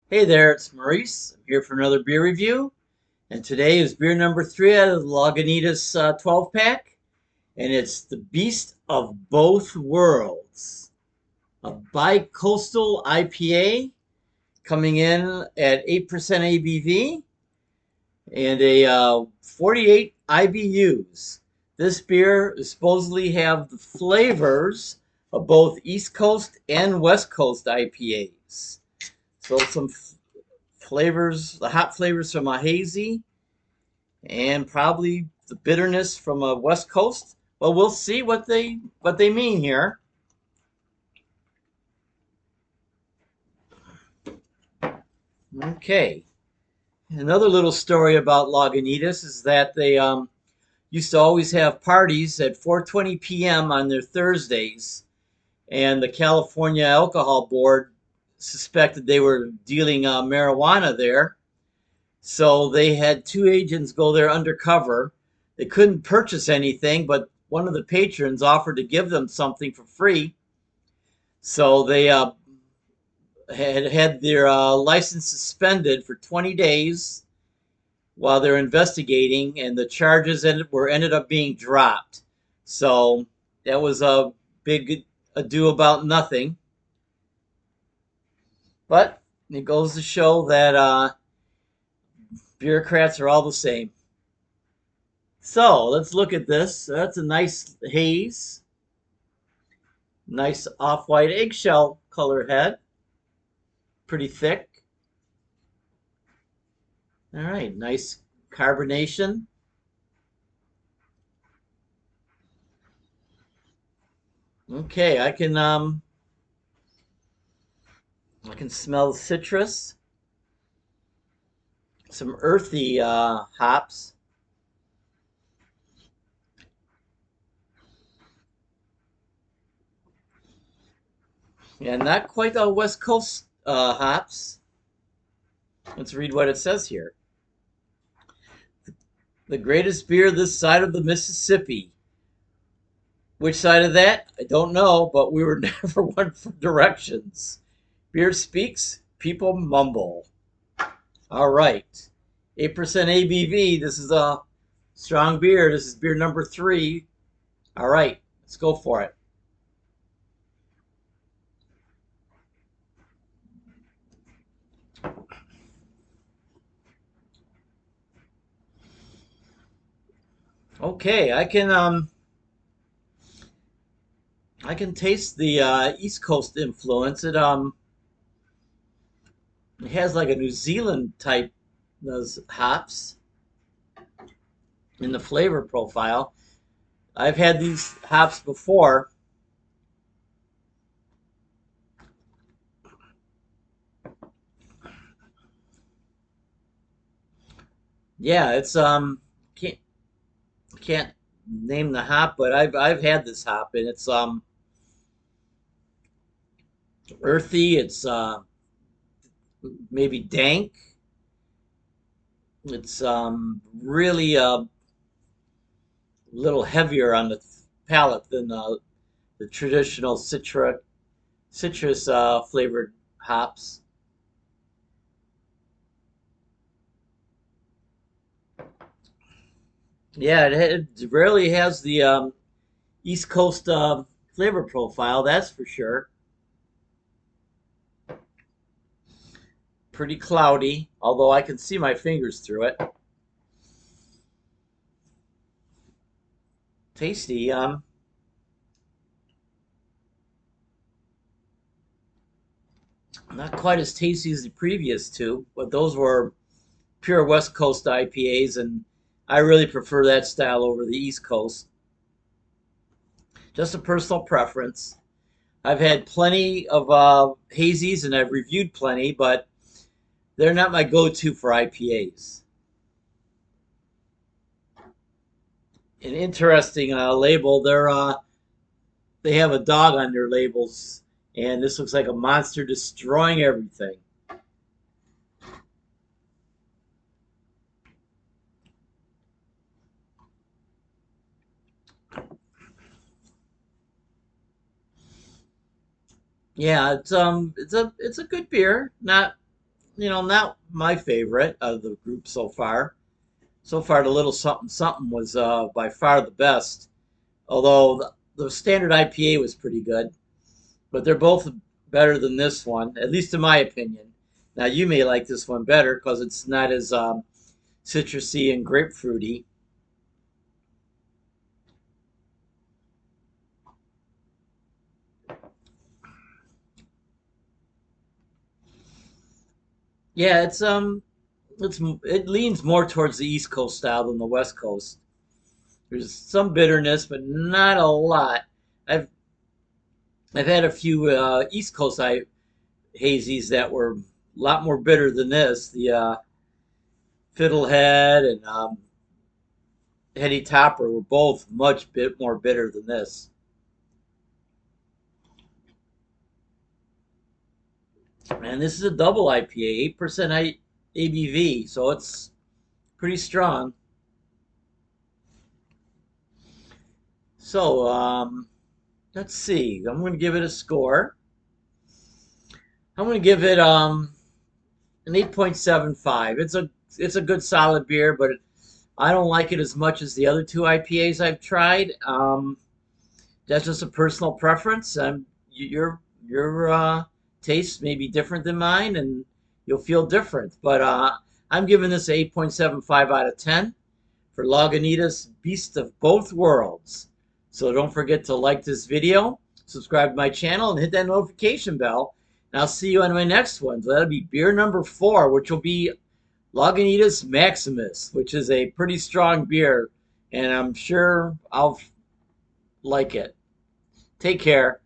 Hey there, it's Maurice. I'm here for another beer review, and today is beer number 3 out of the Lagunitas 12 pack, and it's the Beast of Both Worlds, a bi-coastal IPA coming in at 8% ABV and a 48 IBUs. This beer supposedly have the flavors of both East Coast and West Coast IPAs. So some flavors, the hot flavors from a hazy, and probably the bitterness from a West Coast. Well, we'll see what they mean here. Okay. Another little story about Lagunitas is that they used to always have parties at 4:20 p.m. on their Thursdays, and the California Alcohol Board suspected they were dealing marijuana there. So they had two agents go there undercover. They couldn't purchase anything, but one of the patrons offered to give them something for free. So they had their license suspended for 20 days while they're investigating, and the charges ended up being dropped. So that was a big ado about nothing. But it goes to show that bureaucrats are all the same. So let's look at this. That's a nice haze, nice off-white eggshell color head, pretty thick. All right, nice carbonation. Okay, I can smell the citrus, some earthy hops. Yeah, not quite the West Coast hops. Let's read what it says here. The greatest beer this side of the Mississippi. Which side of that? I don't know, but we were never one for directions. Beer speaks, people mumble. All right. 8% ABV. This is a strong beer. This is beer number 3. All right. Let's go for it. Okay, I can taste the East Coast influence. It has like a New Zealand type those hops in the flavor profile. I've had these hops before. Yeah, it's can't can't name the hop, but I've had this hop and it's earthy. It's maybe dank. It's really a little heavier on the palate than the traditional citrus flavored hops. Yeah, it rarely has the East Coast flavor profile, that's for sure. Pretty cloudy, although I can see my fingers through it. Tasty. Not quite as tasty as the previous two, but those were pure West Coast IPAs, and I really prefer that style over the East Coast. Just a personal preference. I've had plenty of hazies, and I've reviewed plenty, but they're not my go-to for IPAs. An interesting label. They have a dog on their labels, and this looks like a monster destroying everything. Yeah, it's a good beer. Not not my favorite of the group so far. So far, the Little Something Something was by far the best. Although the standard IPA was pretty good, but they're both better than this one, at least in my opinion. Now, you may like this one better because it's not as citrusy and grapefruity. Yeah, it leans more towards the East Coast style than the West Coast. There's some bitterness, but not a lot. I've I've had a few East Coast hazies that were a lot more bitter than this. The Fiddlehead and Heady Topper were both much bit more bitter than this. And this is a double IPA, 8% ABV, so it's pretty strong. So let's see. I'm going to give it a score. I'm going to give it an 8.75. It's a good solid beer, but I don't like it as much as the other two IPAs I've tried. That's just a personal preference. Your taste may be different than mine, and you'll feel different. But I'm giving this an 8.75 out of 10 for Lagunitas Beast of Both Worlds. So don't forget to like this video, subscribe to my channel, and hit that notification bell. And I'll see you on my next one. So that'll be beer number 4, which will be Lagunitas Maximus, which is a pretty strong beer, and I'm sure I'll like it. Take care.